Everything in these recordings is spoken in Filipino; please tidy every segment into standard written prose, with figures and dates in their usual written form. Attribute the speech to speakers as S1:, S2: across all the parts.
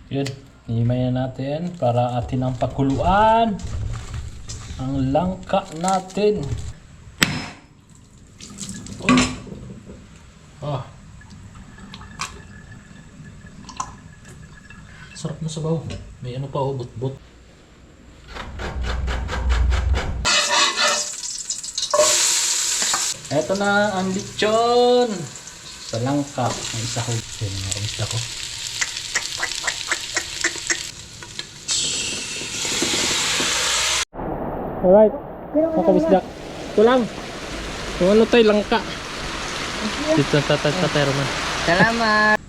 S1: Yun, himay na natin para atin ang pakuluan ang langka natin. Oh. Sarap na sabaw. May ano pa, bot-bot. Eto na ang lechon sa langka. May isa ko. Yan ang isa ko. Alright. Makabisdak. Ito lang. Kung ano tayo, langka. Dito tatay Roman.
S2: Salamat.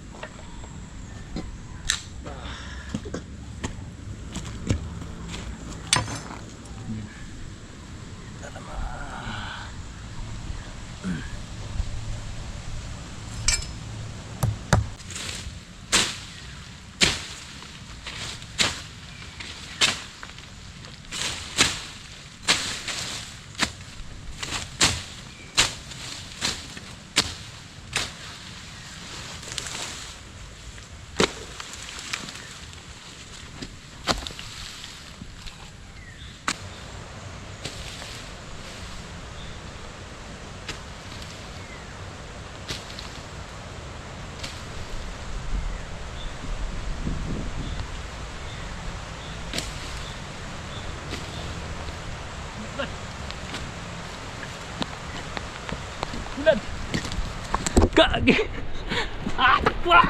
S1: Kagi. Wah.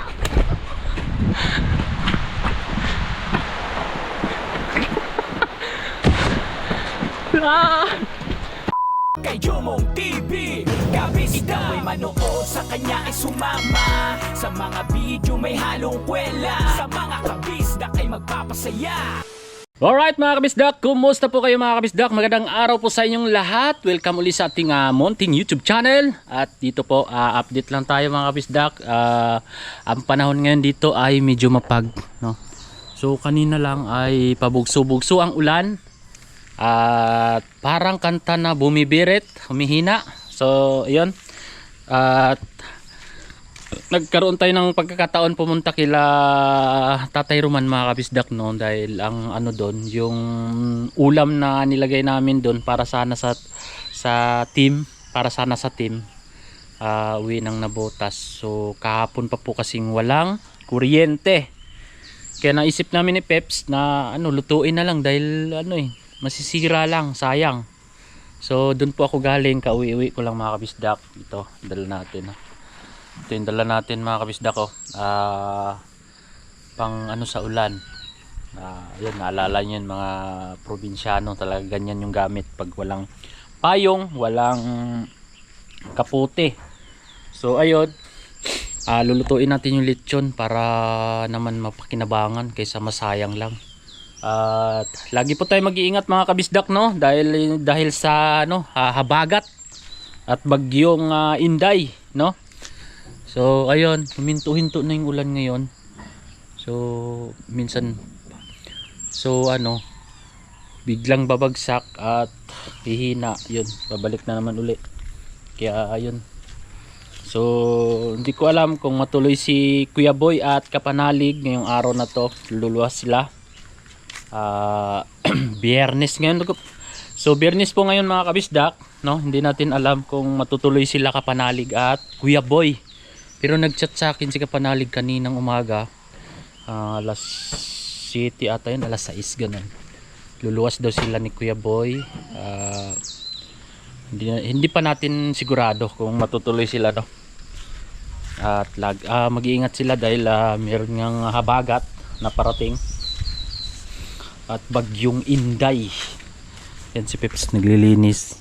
S3: Kay Jomong TV, kabisdak may manood, sa kanya ay sumama. Sa mga video may halong kwela, sa mga kabisdak ay magpapasaya.
S1: Alright mga kabisdak, kumusta po kayo mga kabisdak? Magandang araw po sa inyong lahat. Welcome ulit sa ating Monting YouTube channel. At dito po, update lang tayo mga kabisdak. Ang panahon ngayon dito ay medyo mapag, no? So kanina lang ay pabugso-bugso ang ulan. At parang kanta na bumibirit, humihina. So yun. At nagkaroon tayo ng pagkakataon pumunta kila Tatay Roman mga kabisdak, no, dahil ang ano doon, yung ulam na nilagay namin doon para sana sa team, uwi ng nabotas. So kahapon pa po kasing walang kuryente, kaya naisip namin ni Peps na ano, lutuin na lang dahil ano masisira lang, sayang. So doon po ako galing, kauwi-uwi ko lang mga kabisdak. Ito dala natin, ito yung dala natin mga kabisdak ko, pang ano sa ulan. Yun, naalala nyo yun mga probinsyano, talaga ganyan yung gamit pag walang payong, walang kapote. So ayun, lulutuin natin yung lechon para naman mapakinabangan kaysa masayang lang. At lagi po tayo mag-iingat mga kabisdak, no, dahil sa ano, habagat at bagyong Inday, no. So ayun, huminto-hinto na yung ulan ngayon. So minsan ano, biglang babagsak at hihina, yun, babalik na naman uli. Kaya ayun. So hindi ko alam kung matuloy si Kuya Boy at Kapanalig ngayong araw na to. Luluwas sila. Biyernes ngayon. So Biyernes po ngayon mga kabisdak, no? Hindi natin alam kung matutuloy sila Kapanalig at Kuya Boy. Pero nagchat sa akin si Kapanalig kaninang umaga, alas 7 ata yun, alas 6 ganun. Luluwas daw sila ni Kuya Boy. Hindi pa natin sigurado kung matutuloy sila, no? At mag-iingat sila dahil meron ngang habagat na parating at bagyong Inday. Yan si Peps naglilinis.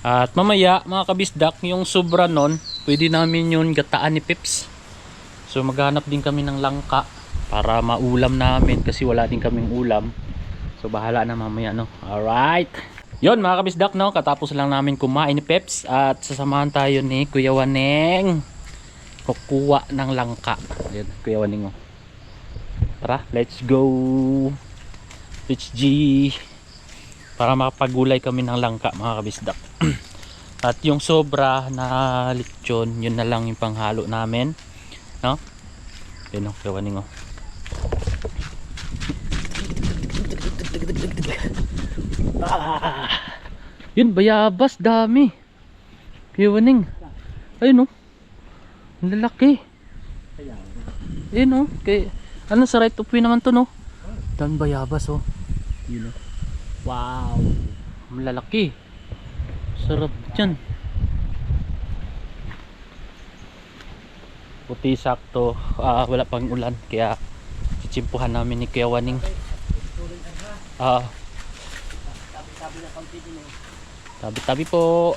S1: At mamaya mga kabisdak, yung sobra nun, pwede namin yun gataan ni Peps. So maghanap din kami ng langka para maulam namin kasi wala din kaming ulam. So bahala na mamaya, no. Alright. Yun mga kabisdak, no, katapos lang namin kumain ni Peps at sasamahan tayo ni Kuya Waneng kukuha ng langka. Ayun, Kuya Waneng, oh. Tara, let's go. Let's G. Para makapagulay kami ng langka mga kabisdak. At yung sobra na lechon, yun na lang yung panghalo namin, no? Yun, Kuya Waneng, oh. Yun, bayabas, dami. Kuya Waning. Ayun, oh. Ang lalaki. Ayun, oh. Ano, sa right of way naman to, no? Dan bayabas, oh. Yun, oh. Wow. Ang lalaki. Sarap dyan. Puti sakto. Wala pang ulan. Kaya chimpuhan namin ni Kuya Waning. Tabi-tabi po.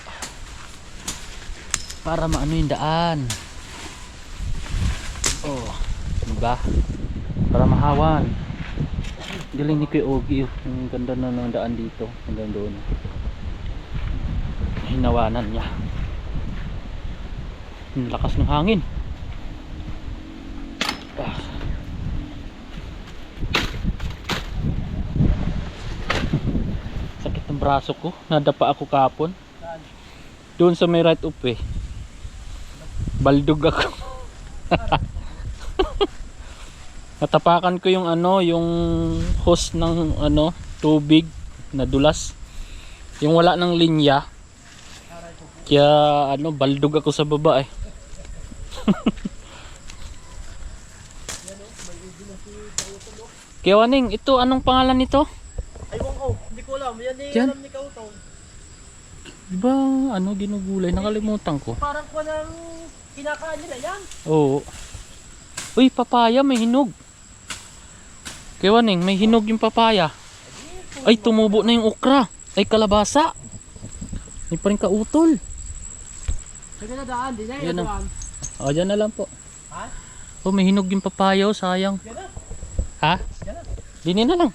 S1: Para maano yung daan. Oh, diba? Para mahawan. Galing ni Kuya Ogie. Ang ganda na ng daan dito. Hanggang doon. Hinawanan niya. Ang lakas ng hangin. Sakit ng braso ko. Nadapa ako kapon. Doon sa may right of way. Baldog ako. Natapakan ko yung ano, yung hose ng ano, tubig na dulas. Yung wala ng linya. Kaya ano, baldog ako sa baba eh. Kaya Waning, ito anong pangalan nito?
S2: Aywan ko, hindi ko alam. Yan eh,
S1: Diyan?
S2: alam ni Kautong.
S1: Diba ano, ginugulay, nakalimutan ko.
S2: Parang ko nang kinakain nila yan.
S1: Oo. Uy, papaya, may hinog. Kaya Waning, may hinog yung papaya. Ay, tumubo na yung okra. Ay, kalabasa. May pa rin kautol.
S2: Sige na daan, di na
S1: Yan
S2: yan.
S1: na. O, dyan na lang po.
S2: Ha?
S1: Oh, may hinog yung papaya, oh, sayang.
S2: Yan na,
S1: Ha?
S2: yan na,
S1: Dinin na lang.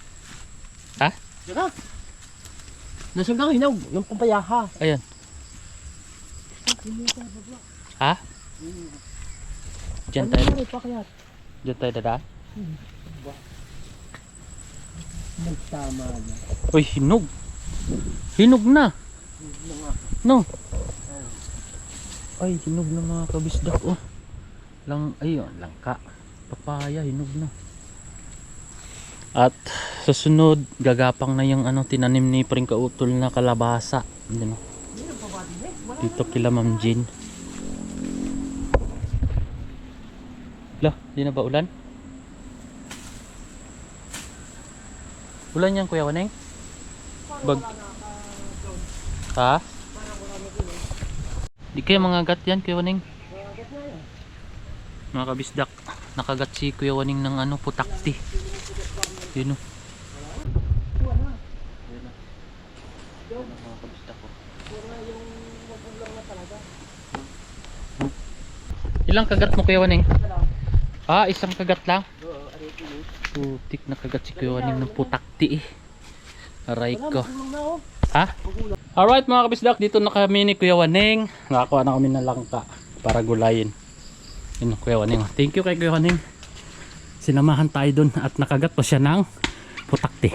S1: Ha?
S2: yan na. Nasaan lang hinog, yung pampayaha.
S1: Ayan. Ha? Diyan tayo. Diyan tayo dadaan.
S2: Nagtama na.
S1: Uy, hinog. Hinog na. No. Ay, hinog na mga kabisdak. Oh. Ayun, langka. Papaya, hinog na. At sa sunod, gagapang na yung ano, tinanim ni Pring Kautol na kalabasa. Ano? Dito kila Ma'am Jean. Lah, di na ba ulan? Ulan yan, Kuya Waning? Ha? Di kaya mga gat yan, Kuya Waning? Mga kabisdak, nakagat si Kuya Waning ng ano, putakti. Yun o. Ilang kagat mo, Kuya Waning? Isang kagat lang? Putik na kagat si Kuya Waning ng putakti eh. Aray ko. Ha? Alright mga kabisdak, dito na kami ni Kuya Waning. Nakakuha na kami ng langka para gulayin. Yun Kuya Waning. Thank you kay Kuya Waning. Sinamahan tayo dun at nakagat pa siya ng putakti.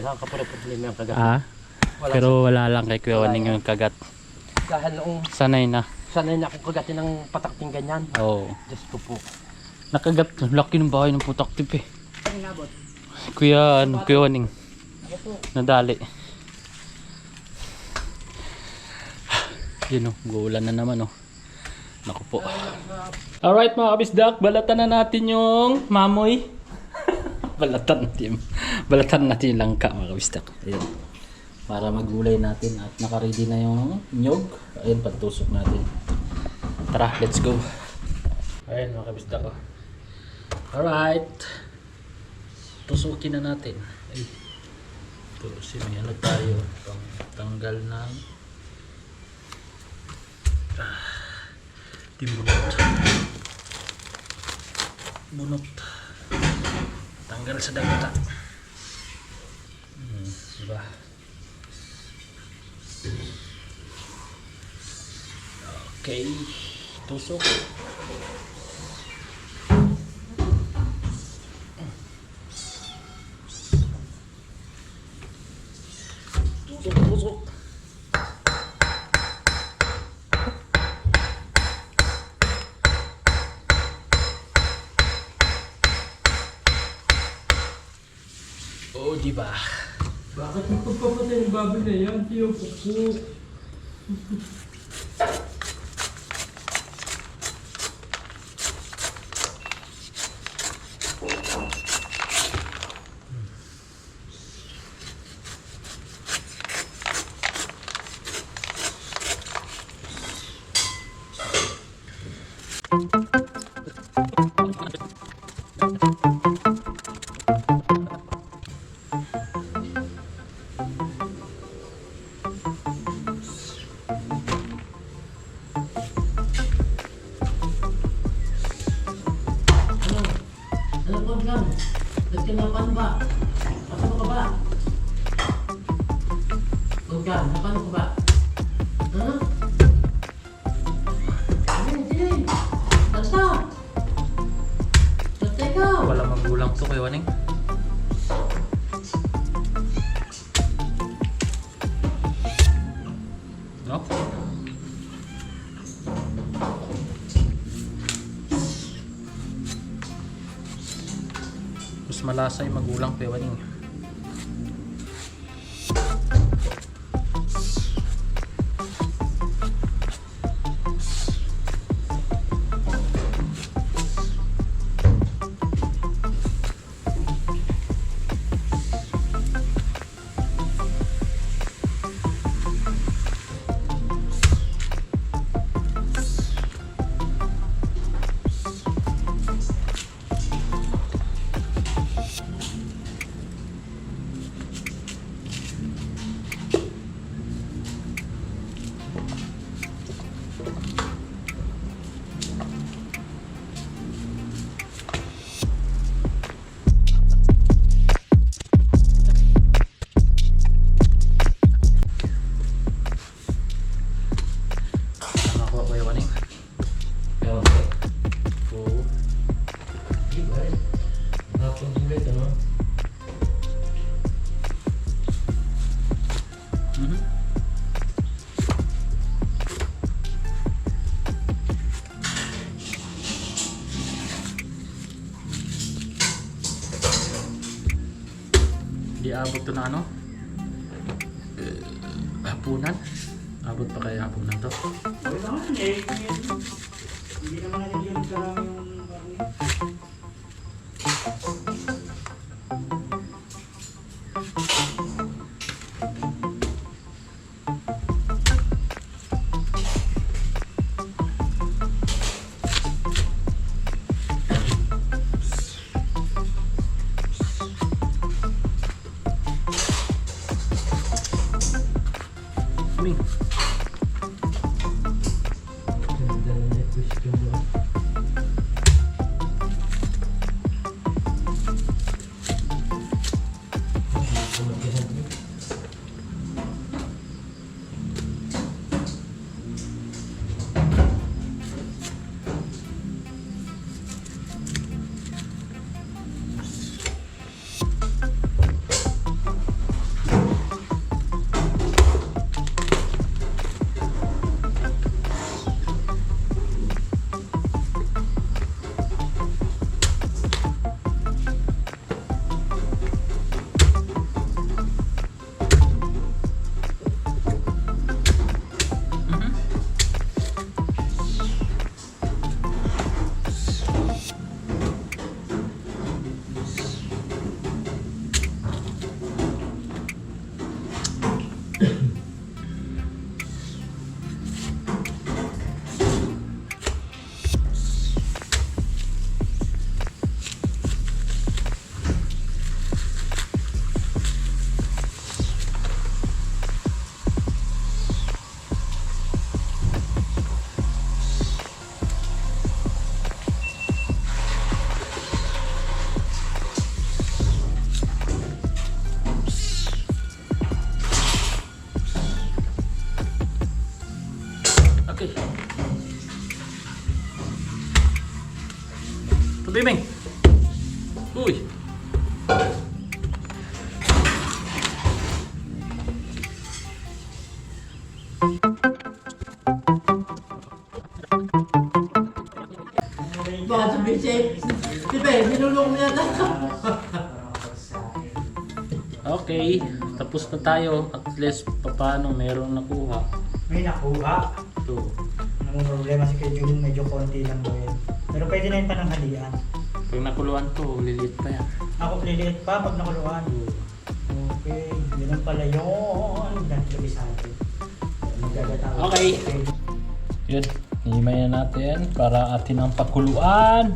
S2: Wala ka pala problema yung kagat.
S1: Pero wala lang kay Kuya Waning yung kagat.
S2: Dahil noong
S1: Sanay na.
S2: sanay na akong kagatin ng patakting ganyan.
S1: Oo.
S2: Diyos ko po.
S1: Nakagat. Laki ng bahay ng putakti eh. Kuya Waning. Nadali. Yun o. Guulan na naman o. Naku po. Alright mga kabisdak, balatan na natin yung mamoy. balatan natin yung langka mga kabisdak. Ayun. Para magulay natin at nakaready na yung nyog. Ayun, pagtusok natin. Tara, let's go. Ayun mga kabisdak. Alright. Tusukin na natin. Ay. Turusin may ano tayo. Tanggal ng bunot. Bunot. Tanggal sa dagta. Diba? Okay. Tusok. Tusok. Oh, di ba?
S2: Bakit mo pagpapatay ng baboy na yan? Tiyo, pupo. Ano po lang? Nagkinapan ba? Paano ka ba? Huwag ka, paano ka ba? Ha? Hindi. Basta! Basta ikaw!
S1: Wala magulang to kay Waning. No? Mas malasa yung magulang kay Waning. Nakuha ko yung Waning. Oo.
S2: Diba? Hapon ulit, ano?
S1: Mhm. Di abot to na ano? Hapunan? Abot pa kaya hapunan to?
S4: Wala naman eh. Hindi naman natin yung karami yung baboy.
S1: Ming.
S2: Ganda na yung question mo.
S1: Okay. Pabibing. Uy.
S2: Baka sabihin siya, di ba, binulong mo yata.
S1: Okay, tapos na tayo. At least paano meron nakuha.
S4: May nakuha.
S1: Ito.
S4: Ang problema si Kuya Jun, medyo konti lang daw yan. Pero pwede na yung pananghalian.
S1: Pag nakuluan to, lilit pa yan.
S4: Ako liliit pa pag nakuluan. Okay, yun ang pala yun. Dahil gabi sa atin. Magagatawa.
S1: Okay. Yun, himay na natin para atin ang pakuluan.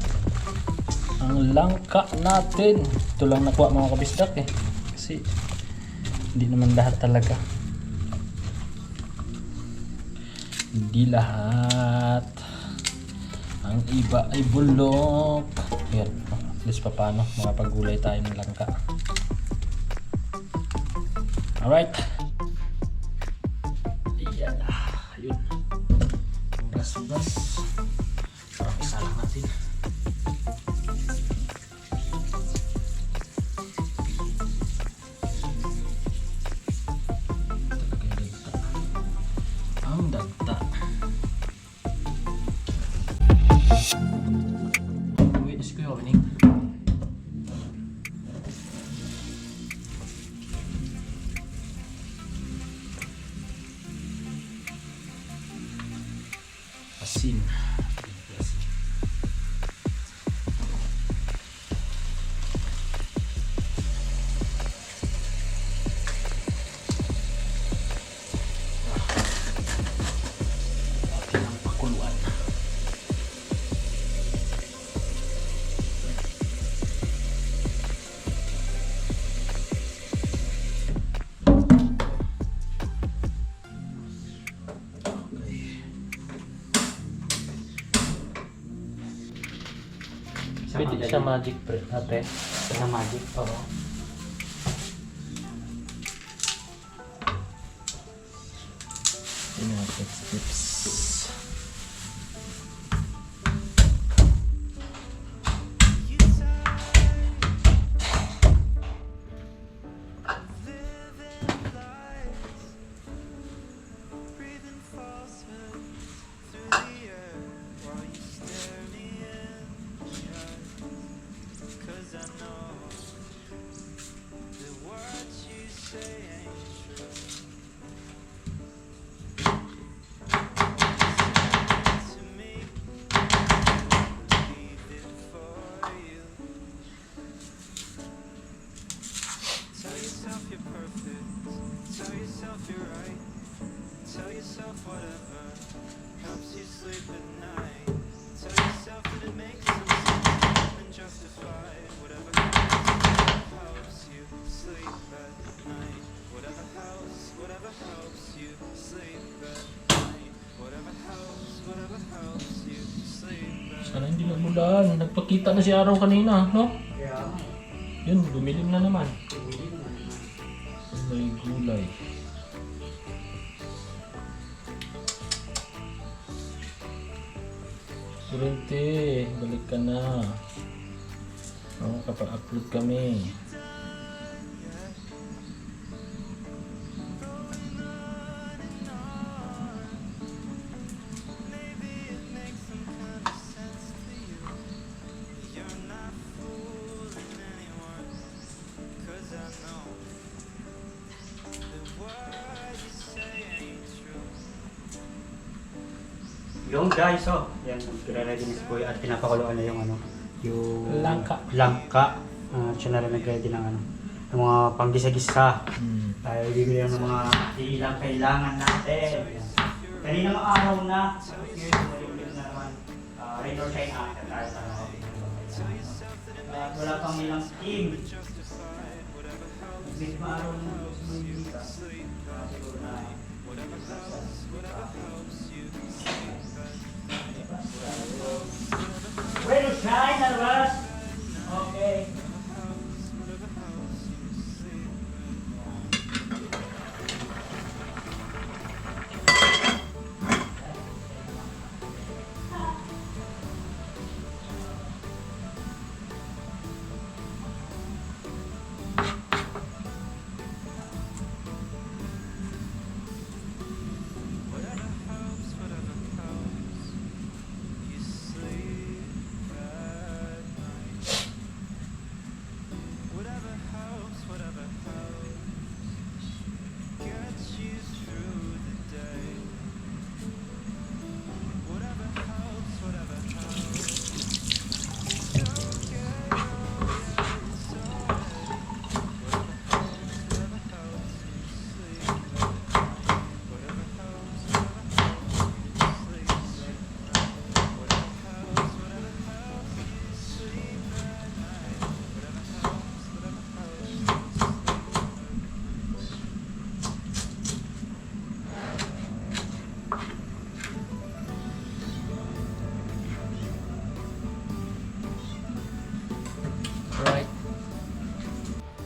S1: Ang langka natin. Ito lang nakuha mga kabisdak eh. Kasi hindi naman lahat talaga. Hindi lahat. Ang iba ay bulok. Yan. At least pa paano makapagulay tayo ng langka. Alright. Ayan. Ayun. Ugas-ugas. Parang isa lang natin. Ang dagta. Wait, is Kuya opening? Asin. Atin ang pakuluan. Pwede siya magic pre, ate.
S4: Sa magic.
S1: Oo. Yun yung tips. Sana hindi nagulan. Nagpakita na si Araw kanina, no?
S4: Kaya,
S1: Yun, dumilim na naman.
S4: hindi naman.
S1: May gulay. Kurente, balik ka na. Oo, kapag-upload kami.
S4: Yung guys, oh. Yan, nagre-ready na si Kuya at pinapakuluan na yung ano, yung
S1: Langka.
S4: Langka. Siya na rin nag-ready ng ano, ng mga panggisa-gisa. Tayo bibili ng mga ilang kailangan natin. Yan. Kaninang araw na, yun, ulit na naman, rain or shine after tayo sa mga at wala pang ilang team. Medyo araw na sumulita. Siguro na rain or shine, Alvas? Okay.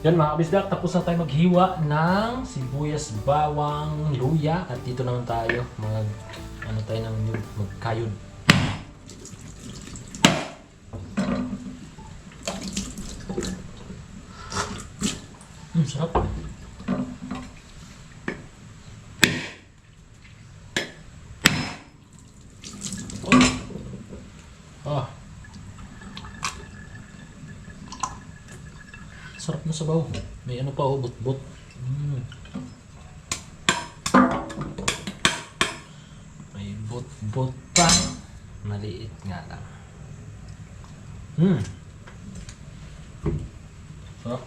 S1: Yan mga kabisdak, tapos na tayo maghiwa ng sibuyas, bawang, luya. At dito naman tayo tayo ng magkayod. Sarap. Ah. Sarap na sabaw. May ano pa oh, but-but. May but-but pa. Maliit nga lang. Sarap.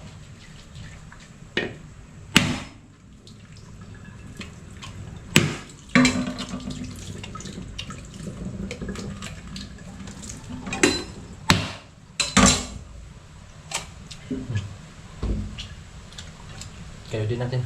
S1: Kayo din natin.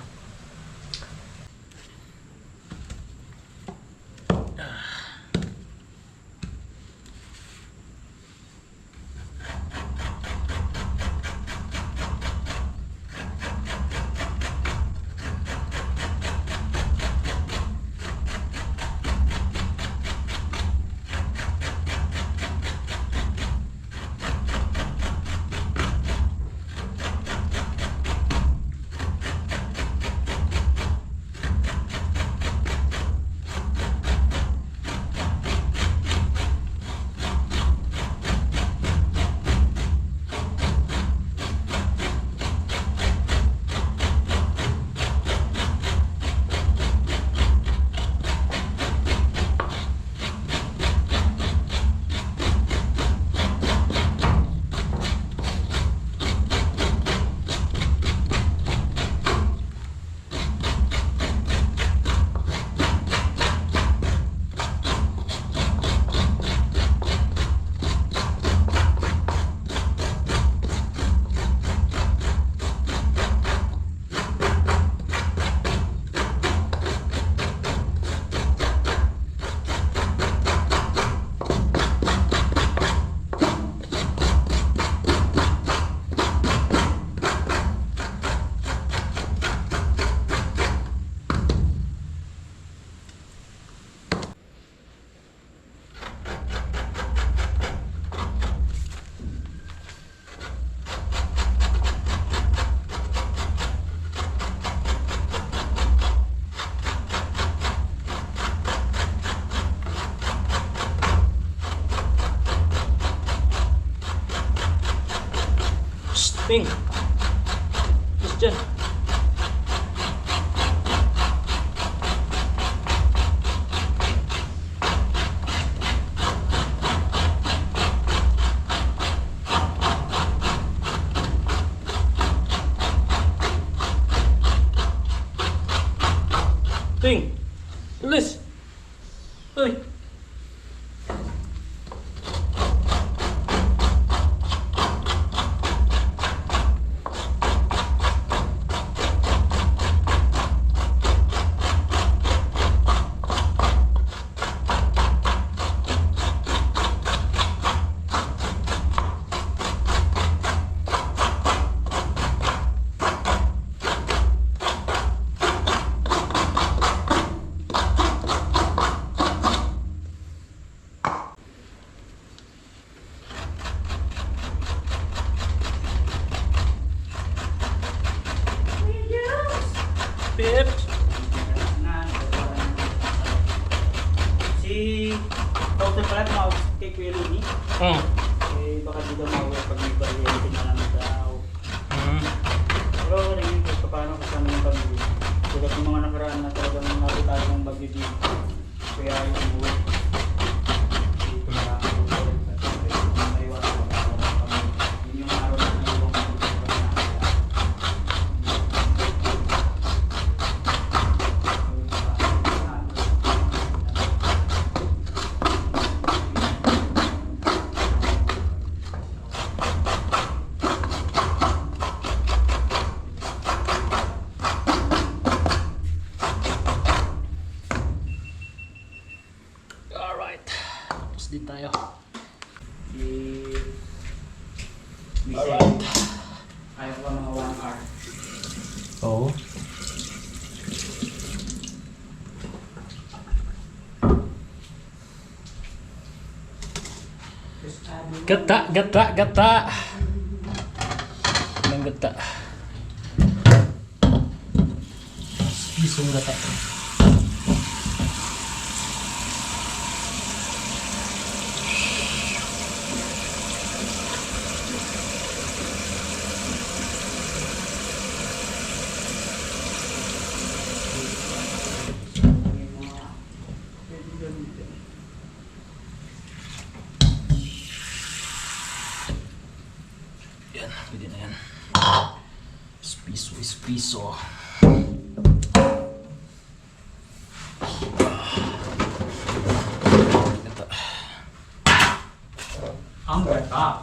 S1: Ping! Just dyan. Ping! Alis! Uy! Pip!
S4: Si Dr. pala tumawag kay Kuya Rudy. Eh, baka di daw mawag pag may kuryente na lang daw. Pero naging ko paano kasama yung pamilya. Tulad yung mga nakaraan na talagang nakita ng bagyo dito. Kaya yung umuwi. Dito na lang ako ulit. At siyempre, maiwasan ko ako ng pamilya. Yun yung araw na naiwang ko.
S1: Alright. Tapos din tayo.
S4: Si Michelle.
S1: Alright.
S4: Kaya ko mga 1 hour.
S1: Oo. Gata, gata, gata. Anong gata? Pisong gata. Yan, pwede na yan. Piso is piso. Ito.
S4: Ang gata.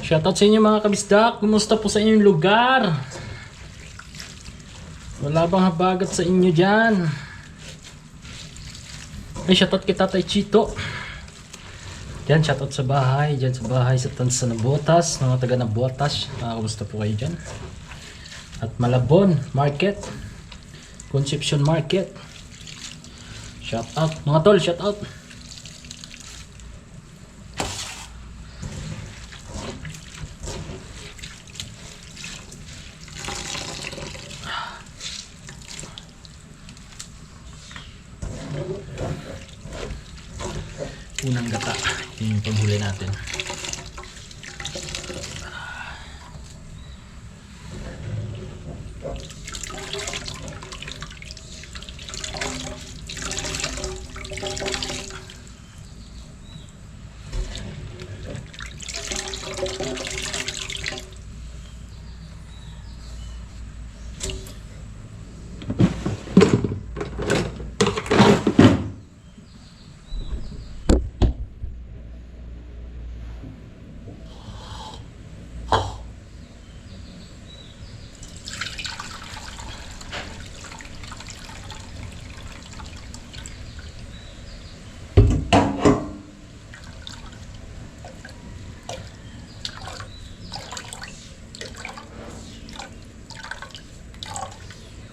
S1: Shoutout sa inyo mga kabisdak. Kumusta po sa inyong lugar? Wala bang habagat sa inyo dyan? Ay, shoutout kay Tatay Chito. Diyan, shoutout sa bahay. Diyan sa bahay sa Tansa na Botas. Mga taga na Botas. Kumusta po kayo dyan? At Malabon Market. Concepcion Market. Shoutout. Mga tol, shoutout. Unang gata. Yun yung panghuli natin.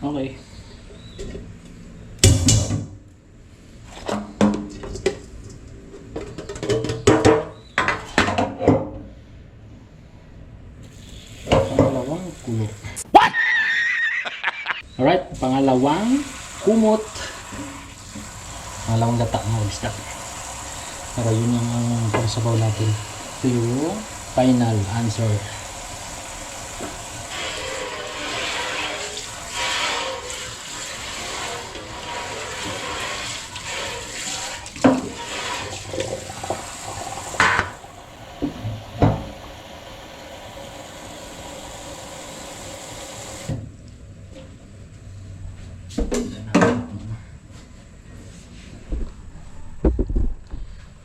S1: Okay. Pangalawang kulot. What? Alright, pangalawang kumot. Pangalawang gata mga bisda. Para yun yung pangsabaw natin. Ito yung final answer.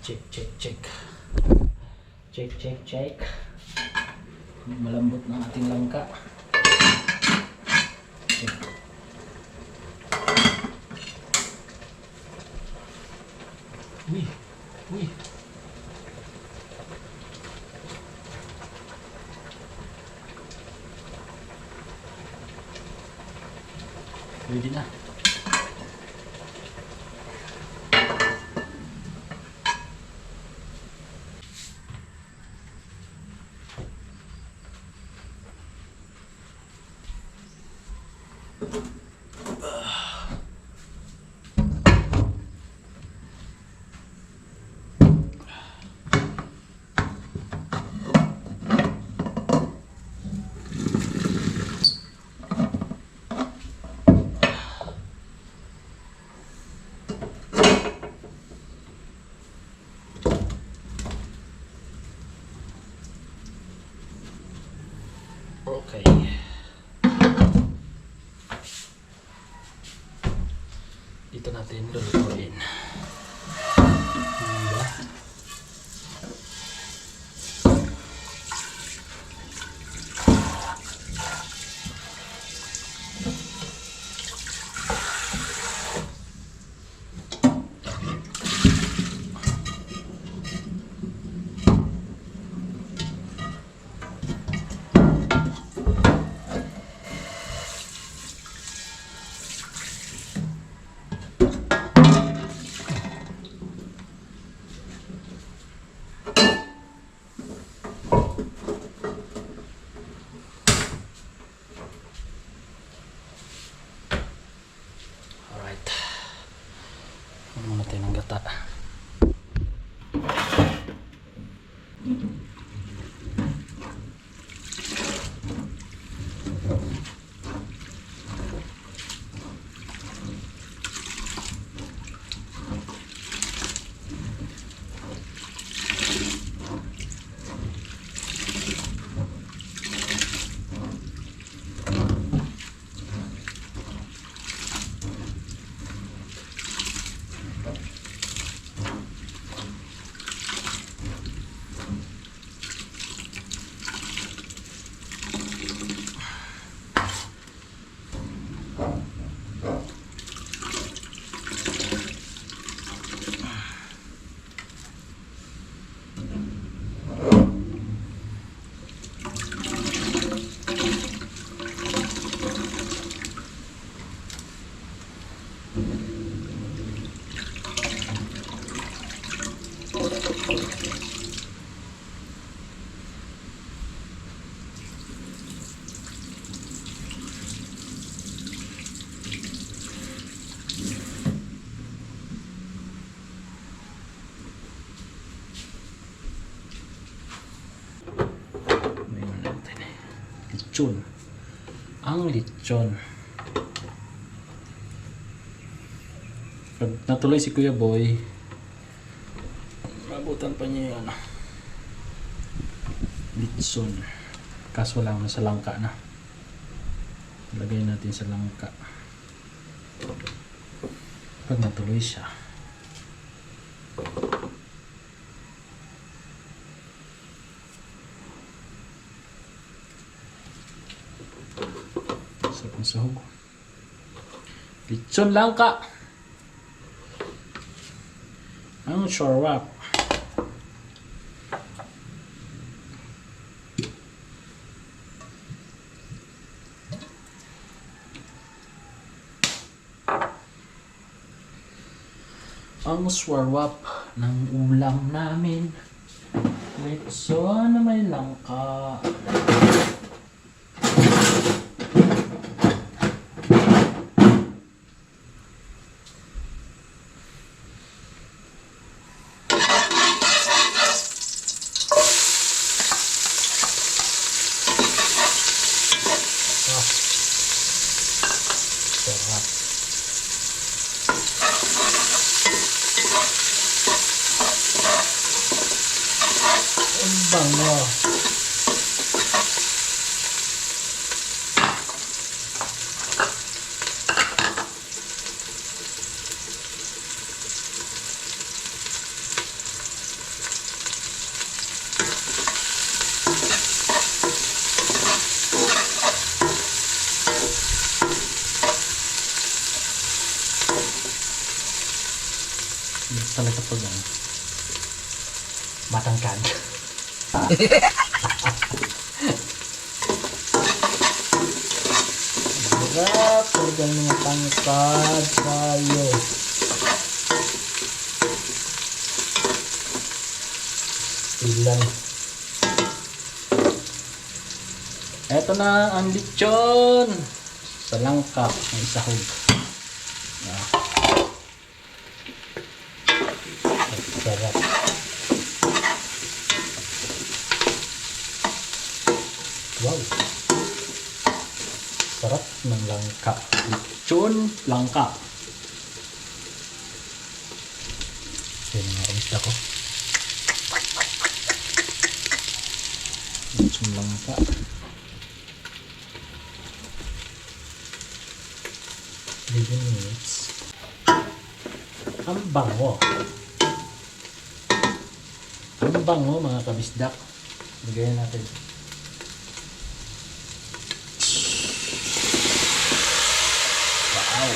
S1: Check, check, check. Check, check, check. Malambot ng ating langka. Check. Uy, uy. Pwede na. Okay. Dito natin lulutuin. Alright. Ano natin ang gata. Lechon. Ang lechon. Pag natuloy si Kuya Boy, mabutan pa niya yung lechon. Kaso lang nasa langka na. Lagay natin sa langka. Pag natuloy siya. Sarap ng sahog. Lechon langka. Ang sarap. Ang sarap ng ulam namin. Lechon na may langka. Sarap. Ang bango. Hindi talaga pag matangkad. Sarap talagang mga tangkad tayo. Ilan. Eto na ang lechon sa langka ng sahog. Sarap. Wow. Sarap ng langka. Lechon langka. Yan nga ulit ako. Lechon langka. Ang bango. Ang bango mga kabisdak. Lagayan natin. Wow.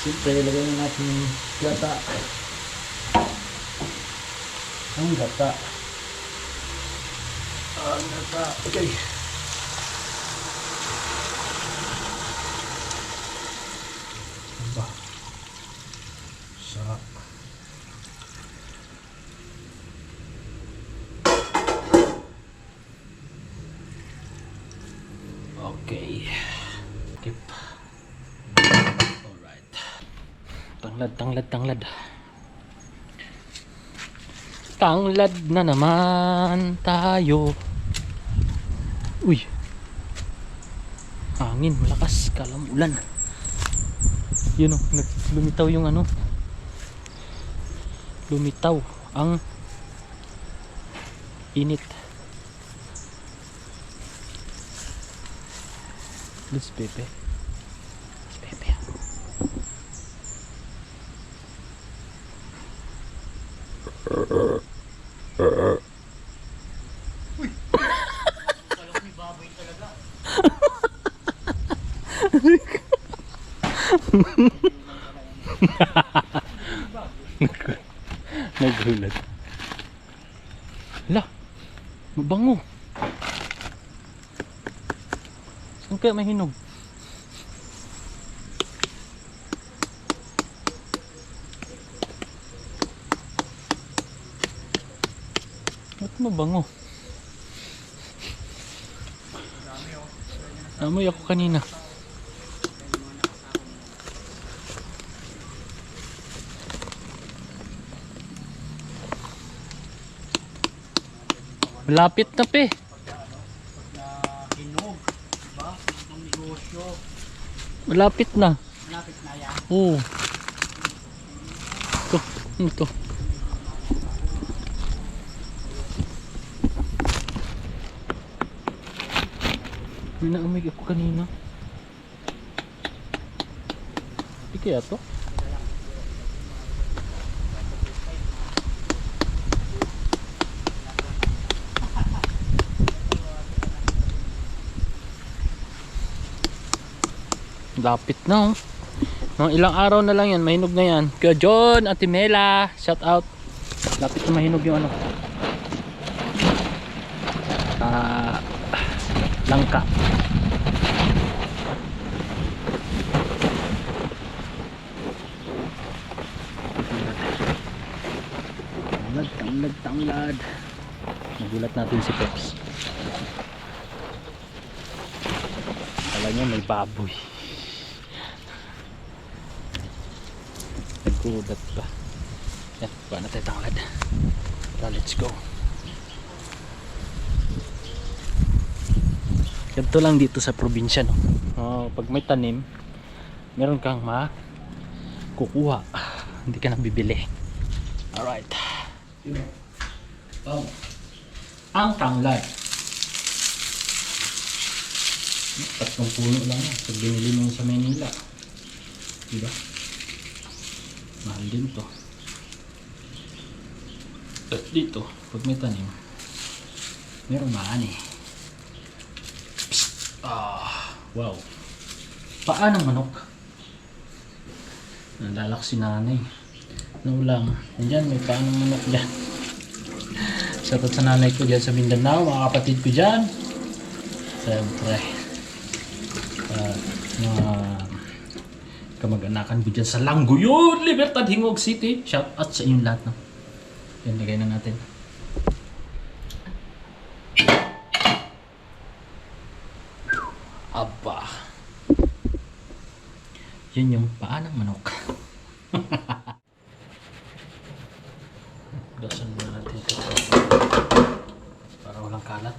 S1: Siyempre, lagyan natin yung gata. Ang gata. Ang gata. Okay. Ba. Sarap. Okay. Keep. Alright. Tanglad, tanglad, tanglad. Tanglad na naman tayo. Uy. Hangin, malakas. Kala mo ulan. Yun o, lumitaw yung ano. Lumitaw ang init. Let's pepe. Let's pepe. Nagulat. Hala, mabango. Saan kaya may hinog? Ba't mabango? Amoy ako kanina. Malapit na pe.
S4: Hinog, diba? Ang negosyo.
S1: Malapit na.
S4: Malapit na yan.
S1: Oo. Ito. Ito. May naamoy ako kanina. Di kaya to? Lapit na oh. Mga ilang araw na lang yan, mahinog na yan. Kuya John, Ate Mela, shout out. Lapit na mahinog yung ano. Langka. Tanglad, tanglad, tanglad. Nagulat natin si Peps. Kala niya may baboy. Nagkulat pa. Yan, buka na tayo tanglad. Tara, let's go. Ganito lang dito sa probinsya, no? Pag may tanim, meron kang makukuha. Hindi ka na bibili. Alright. Oh. Ang tanglad. Tatlong puno lang yan. Pag binili mo sa Manila. Diba? Mahal din to. At dito, pag may tanim, meron maani. Wow. Paa ng manok. Nalalak si nanay. Naulang. Nandyan, may paa ng manok dyan. Shoutout sa nanay ko dyan sa Mindanao, mga kapatid ko dyan. Siyempre. Mga kamag-anakan ko dyan sa Languyon, Libertad, Hingog City. Shoutout sa inyong lahat. No? Yan, lagay na natin. Aba. Yun yung paa ng manok. Gasan muna natin ito. Para walang kalat.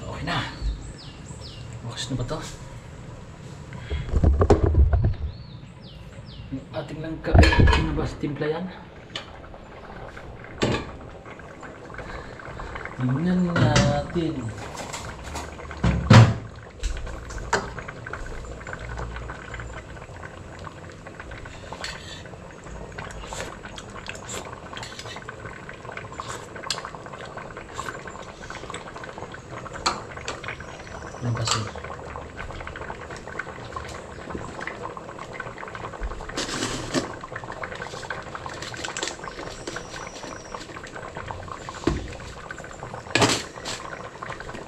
S1: Okay na. Bukas na ba to? Yung ating langka ay ano ba sa timpla yan? Tingnan natin. Ano kasi?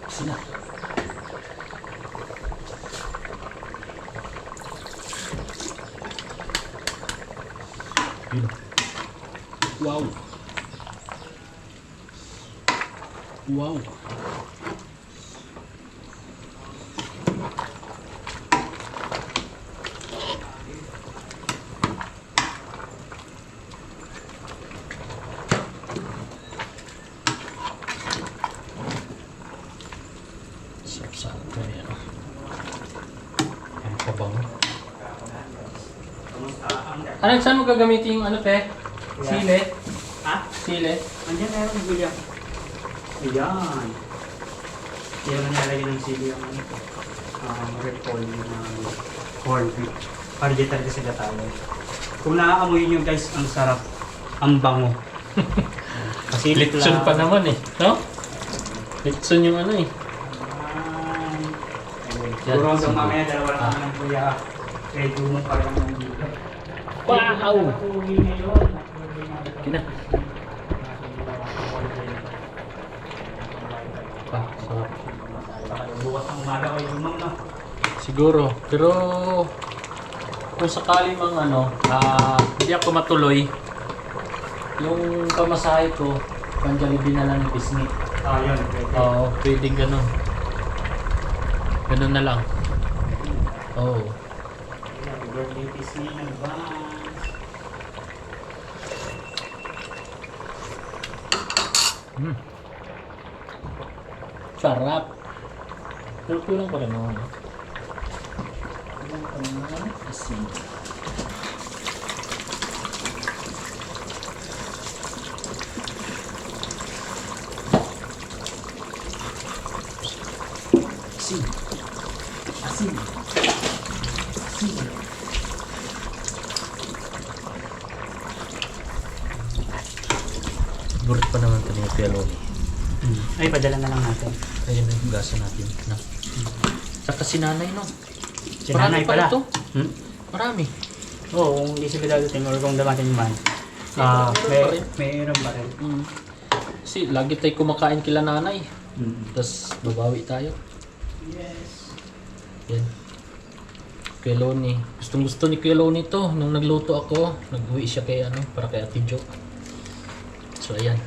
S1: Sina? Yun. Wow. Wow. Sarap-sarap yan. Ang pabango. Ano, saan mo gagamitin yung ano, te? Sile?
S4: Ha?
S1: Sile?
S4: Andiyan tayo ng bilya. Ayan. Hindi naman nalagyan ng sili ang ano ko. Red corn na corn beef. Para di talaga sila tayo. Kung naaamoy nyo guys, ang sarap. Ang bango. Kasi
S1: Litson pa naman eh. No? Litson yung ano eh.
S4: Siguro hanggang mamaya dalawa lang kami ng kuya. Kaya dumong pa lang ng dito.
S1: Wow!
S4: Uwi ngayon.
S1: Kina. Pa, sarap.
S4: Bukas ng umaga kayo dumang no.
S1: Siguro. Pero kung sakali mang ano, hindi ako matuloy, yung pamasahe ko, panjalibin na lang ng pisngi.
S4: Yun.
S1: Oo, pwedeng ganun. Ganun na lang. Oo.
S4: Birthday Disney ng van.
S1: Sarap. Pero kulang pa rin naman. Kulang pa naman. Asin. Asin. Asin. Asin. Burit pa naman ito ni Peloni.
S4: Ay, padala na lang natin.
S1: Ayun na yung gasa natin. Na. Saka si nanay, no?
S4: Si nanay
S1: pa
S4: pala.
S1: ito.
S4: Hmm?
S1: Marami.
S4: Oo, kung hindi sila dadating or kung damating man. Mayroon pa rin.
S1: Kasi lagi tayo kumakain kila nanay.
S4: Mm.
S1: Tapos babawi tayo.
S4: Yes.
S1: Yan. Kuya Loni. Gustong gusto ni Kuya Loni to. Nung nagluto ako, nag-uwi siya kay, para kay Ate Jo. So ayan.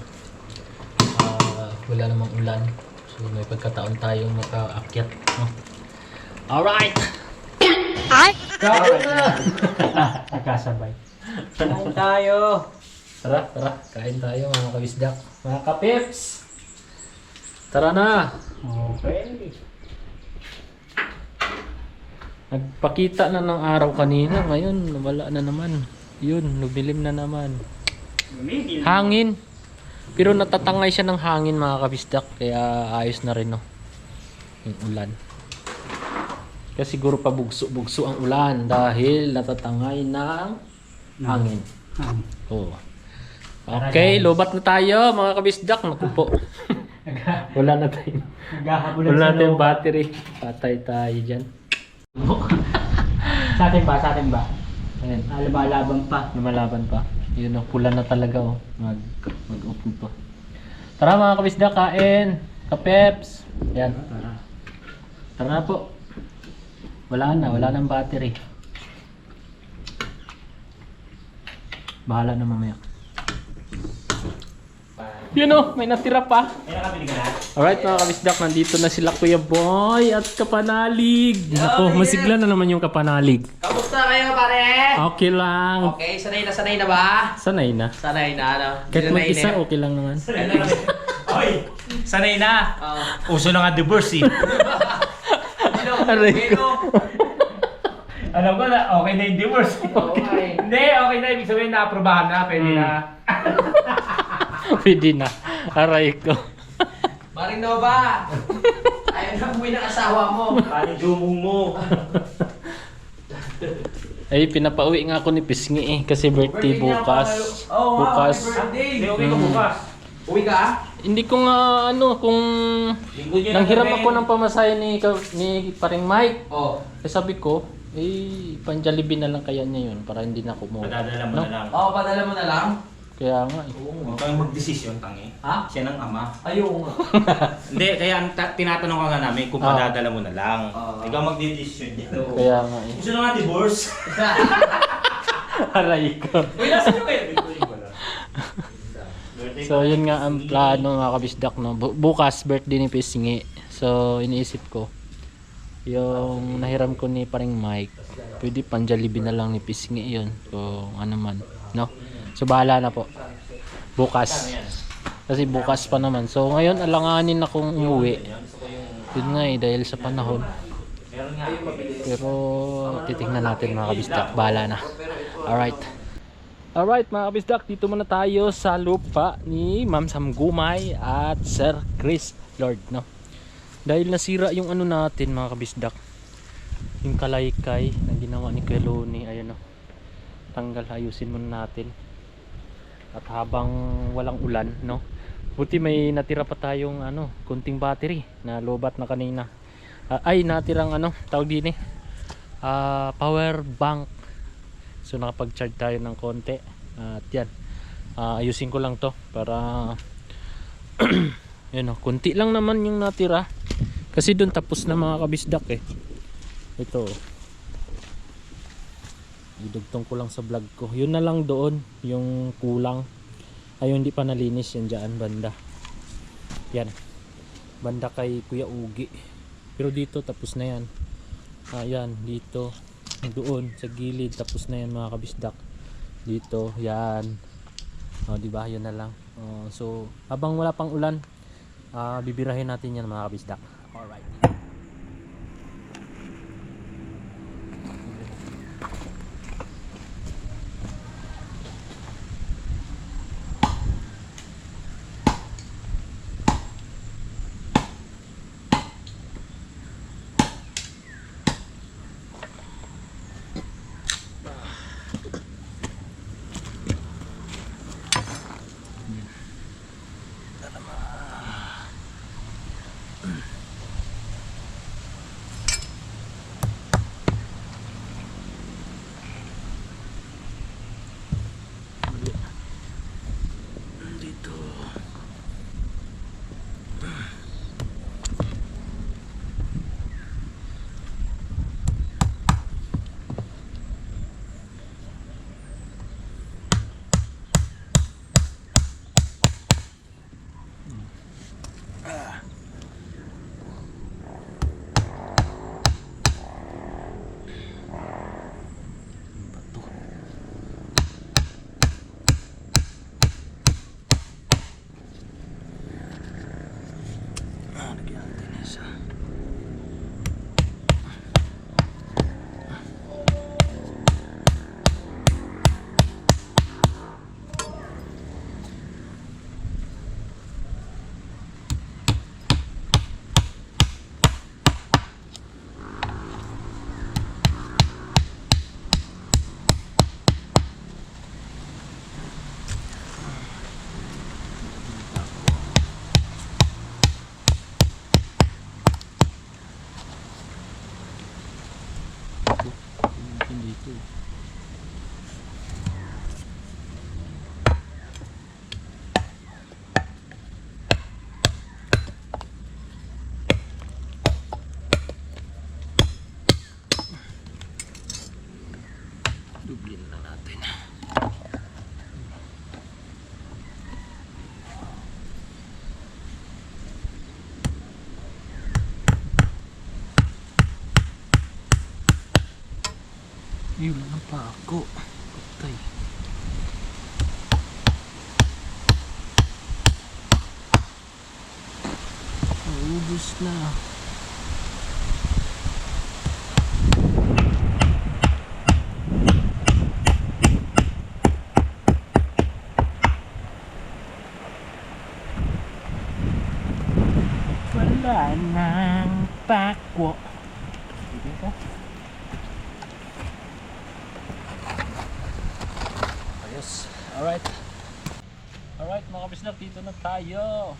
S1: Wala namang ulan. So may pagkataon tayong makaakyat. No? Alright! Kain na!
S4: Nagkasabay. Kain tayo!
S1: Tara, tara. Kain tayo mga kabisdak. Mga kapips! Tara na!
S4: Okay.
S1: Nagpakita na ng araw kanina. Ngayon, wala na naman. Yun, lumilim na naman.
S4: Lumigil.
S1: Hangin. Pero natatangay siya ng hangin mga kabisdak, kaya ayos na rin no. Yung ulan. Kasi siguro pa bugso ang ulan dahil natatangay ng hangin. Oo. Okay, lobat na tayo mga kabisdak. Naku po. Wala na tayo.
S4: Naghahabulan
S1: Wala
S4: sa
S1: na tayong
S4: loob.
S1: battery. Patay tayo dyan.
S4: Sa atin ba?
S1: Ayan.
S4: Lumalaban pa.
S1: Lumalaban pa. Yun o, pula na talaga o. Mag-open pa. Tara mga kabisdak, kain. Kapeps. Yan. Tara na po. Wala nang battery. Bahala na mamaya. Yun o, may natira pa.
S4: May nakabili ka na?
S1: Alright mga kabisdak, nandito na sila Kuya Boy at Kapanalig. Ako, masigla na naman yung Kapanalig.
S2: Kamusta kayo pare?
S1: Okay lang.
S2: Okay, sanay na ba?
S1: Sanay na.
S2: Sanay na ano?
S1: Kahit
S2: Hindi na
S1: mag-isa,
S2: mainit.
S1: okay lang naman.
S4: Oy! Sanay na!
S2: Oo.
S4: Uso na nga divorce eh.
S1: Aray ko.
S4: Alam ko na, okay na yung divorce.
S2: Okay.
S4: Hindi, okay na. Ibig sabihin na-aprobahan na. Pwede na.
S1: Pwede na. Aray ko.
S2: Maring daw ba? Ayaw na umuwi ng asawa mo.
S4: Paano jumong mo?
S1: Ay, pinapauwi nga ako ni Pisngi eh. Kasi birthday bukas.
S2: Oo,
S1: Bukas.
S2: birthday.
S4: Hindi, okay ka bukas.
S2: Uwi ka?
S1: Hindi ko nga kung
S4: Linggo nyo
S1: nanghiram
S4: na
S1: ako ng pamasahe ni paring Mike.
S2: Oo.
S1: Eh sabi ko, panjalibi na lang kaya niya yun para hindi na kumuha.
S4: Padadala mo
S1: No?
S4: na lang.
S2: Oo, padala mo na lang.
S1: Kaya nga eh.
S4: Huwag kang mag-desisyon, tangi.
S2: Ha?
S4: Siya ng ama.
S2: Ayaw nga.
S4: Hindi, kaya ang tinatanong ka nga namin kung
S1: Ah.
S4: padadala mo na lang.
S2: Ah.
S4: Ikaw mag-desisyon dyan.
S1: Kaya nga eh.
S4: Gusto na nga divorce.
S1: Aray ko.
S4: Uy, nasa nyo kayo?
S1: So yun nga ang plano mga kabisdak no. Bukas birthday ni Pisngi. So iniisip ko yung nahiram ko ni paring Mike. Pwede panjalibi na lang ni Pisngi yun. Kung ano man, no. So bahala na po. Bukas. Kasi bukas pa naman. So ngayon alanganin akong umuwi. Yun nga eh dahil sa panahon. Pero titingnan natin mga kabisdak. Bahala na. Alright. Alright mga kabisdak, dito muna tayo sa lupa ni Ma'am Sam Gumay at Sir Chris Lord, no? Dahil nasira yung ano natin mga kabisdak, yung kalaykay na ginawa ni Kuya Loni, ayun no. Tanggal, ayusin muna natin. At habang walang ulan, no? Buti may natira pa tayong kunting battery na lobat na kanina. Ay natirang tawag din power bank. So nakapag-charge tayo ng konti. At yan. Ayusin ko lang to para yun, kunti lang naman yung natira. Kasi doon tapos na mga kabisdak eh. Ito. Idugtong ko lang sa vlog ko. Yun na lang doon yung kulang. Ay hindi pa nalinis yan dyan banda. Yan. Banda kay Kuya Ugi. Pero dito tapos na yan. Ayan dito. Doon sa gilid tapos na yan mga kabisdak. Dito yan. Di ba? Yun na lang. So habang wala pang ulan, bibirahin natin yan mga kabisdak. Alright. Yun lang pa ako. Patay. Naubos na. Wala nang pakwo. Sige ka. Ayos. Alright. Alright mga kabisnak, dito na tayo.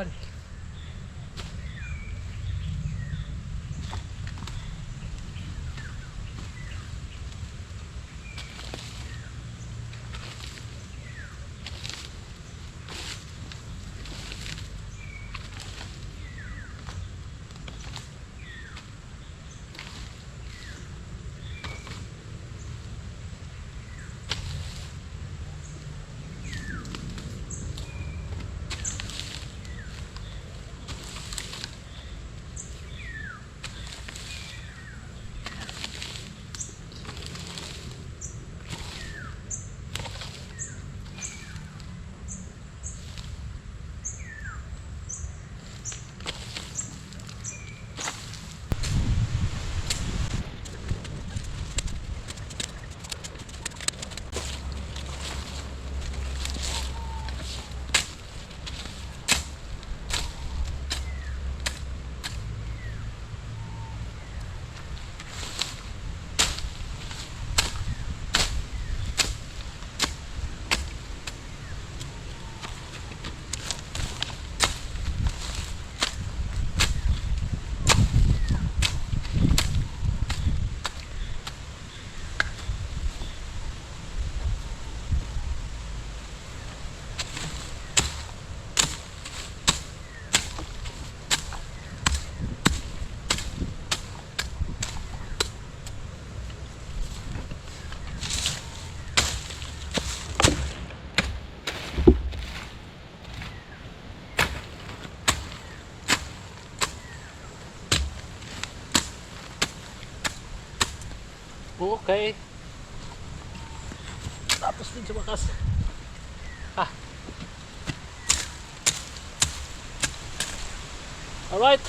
S1: kapal. Okay. Tapos din sa wakas. Alright.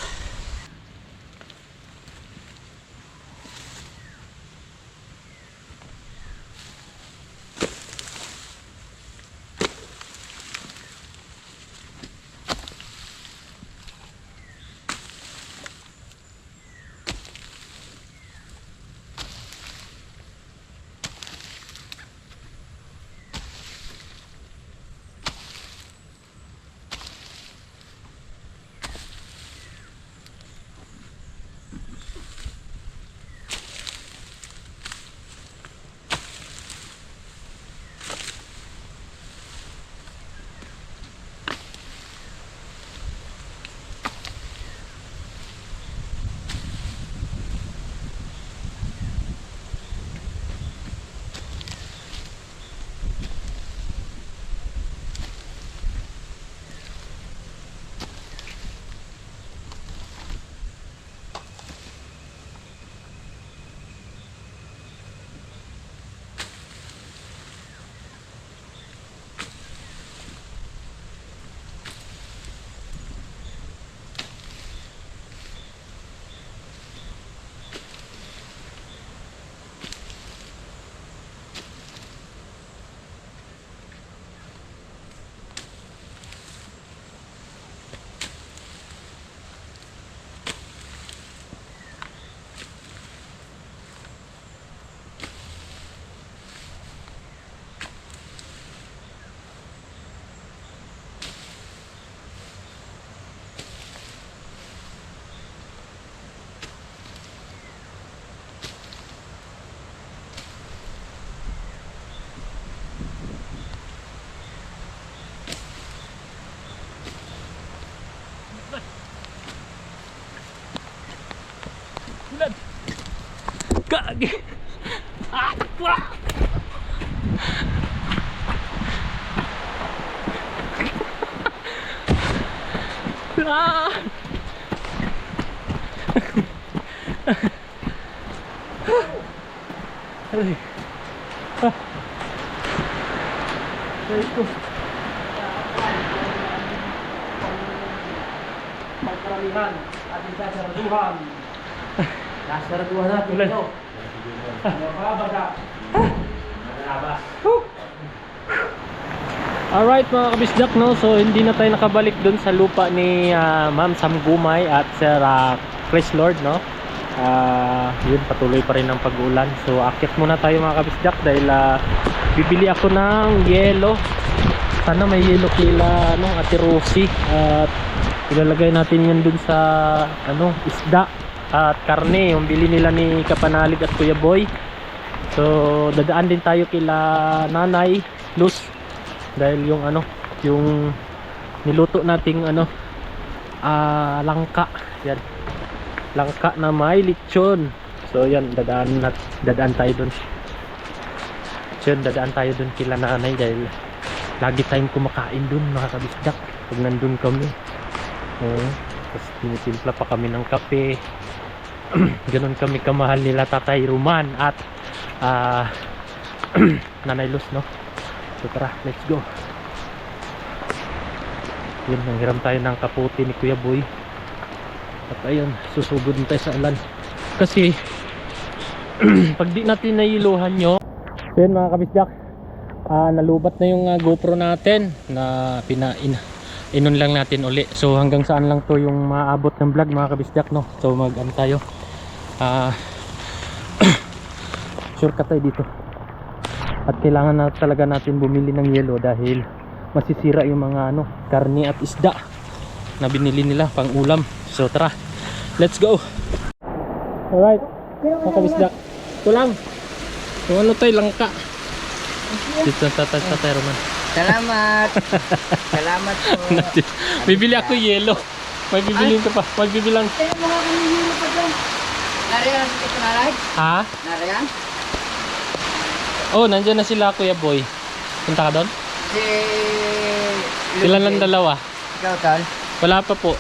S1: Gagi. Ah, wah. Ah. Aray. Ah. Aray ko.
S2: Pagkaramihan ating sasaraduhan. Sasaraduhan natin
S1: Ulan.
S2: ito. Mababada. Malalabas.
S1: Alright mga kabisdak, no? So hindi na tayo nakabalik dun sa lupa ni Ma'am Sam Gumay at Sir Chris Lord, no? Yun, patuloy pa rin ang pag-ulan. So akit muna tayo mga kabisdak dahil bibili ako ng yelo. Sana may yelo kila Ate Rosie at Ilalagay natin yan dun sa ano, isda at karne, yung bili nila ni Kapanalig at Kuya Boy. So dadaan din tayo kila Nanay Luz dahil yung ano, yung niluto nating ano, langka, yan, langka na may lechon. So yan, dadaan tayo dun. So yun, dadaan tayo dun kila Nanay dahil lagi tayong kumakain dun mga kabisdak pag nandun kami. Tapos tinitimpla pa kami ng kape. Ganon kami kamahal nila Tatay Roman at Nanay Luz, no? So tara, let's go. Yun, nanghiram tayo ng kaputi ni Kuya Boy. At ayun, susugod na tayo sa ulan. Kasi pag di natin nailuhan nyo, yun mga kabisdak, nalubat na yung GoPro natin na inon lang natin uli. So hanggang saan lang to yung maabot ng vlog mga kabisdak, no? So mag-ano tayo, shortcut tayo dito. At kailangan na talaga natin bumili ng yelo dahil masisira yung mga ano, karne at isda na binili nila pang ulam. So tara, let's go. Alright mga kabisdak, ito lang kung ano tayo, langka dito sa Tatay Roman.
S2: Salamat. Salamat po.
S1: Bibili ako yelo. May bibilin ka pa. May bibilang.
S2: Kaya mga kanihiro pa dyan. Nariyan ito nalag?
S1: Ha?
S2: Nariyan?
S1: Oh, nandiyan na sila Kuya Boy. Punta ka doon?
S2: Si...
S1: Sila lang dalawa.
S2: Ikaw, Tal?
S1: Wala pa po.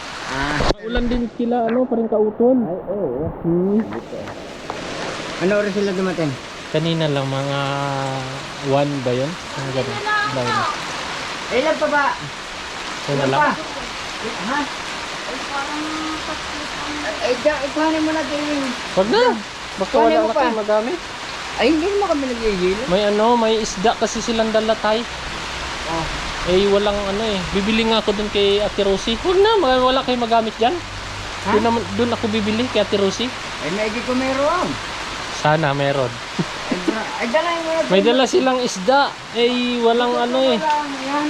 S1: Ulan din sila, ano, parang kauton.
S2: Ay, oo. Ano oras sila dumating?
S1: Kanina lang, mga 1 ba yun? Mga ganun. Dahil.
S2: Ilan pa ba?
S1: So na lang.
S2: Ha? Ay, ikuhanin mo na din.
S1: Wag na. Baka
S2: Kuhanin
S1: wala
S2: mo
S1: na
S2: pa.
S1: kayo magamit.
S2: Ay, hindi mo kami nagyayilo.
S1: May ano, may isda kasi silang dala tay.
S2: Oh.
S1: Eh, walang ano eh. Bibili nga ako dun kay Ate Rosie. Huwag na, wala kayo magamit dyan.
S2: Ha?
S1: Dun ako bibili kay Ate Rosie.
S2: Ay, naigi ko meron.
S1: Sana meron.
S2: Ay, dalahin mo na.
S1: May dala silang isda. Eh, walang ano eh.
S2: Ayan.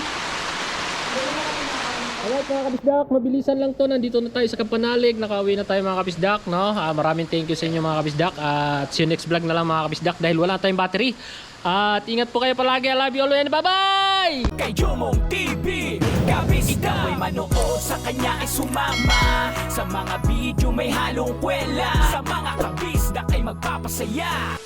S1: Alright mga kabisdak, mabilisan lang to. Nandito na tayo sa Kapanalig. Nakauwi na tayo mga kabisdak, no? Maraming thank you sa inyo mga kabisdak. At see you next vlog na lang mga kabisdak dahil wala tayong battery. At ingat po kayo palagi. I love you all and bye-bye!
S3: Kay Jomong TV, kabis ikaw ay manood, sa kanya ay sumama. Sa mga video may halong kwela, sa mga kabis na kay magpapasaya.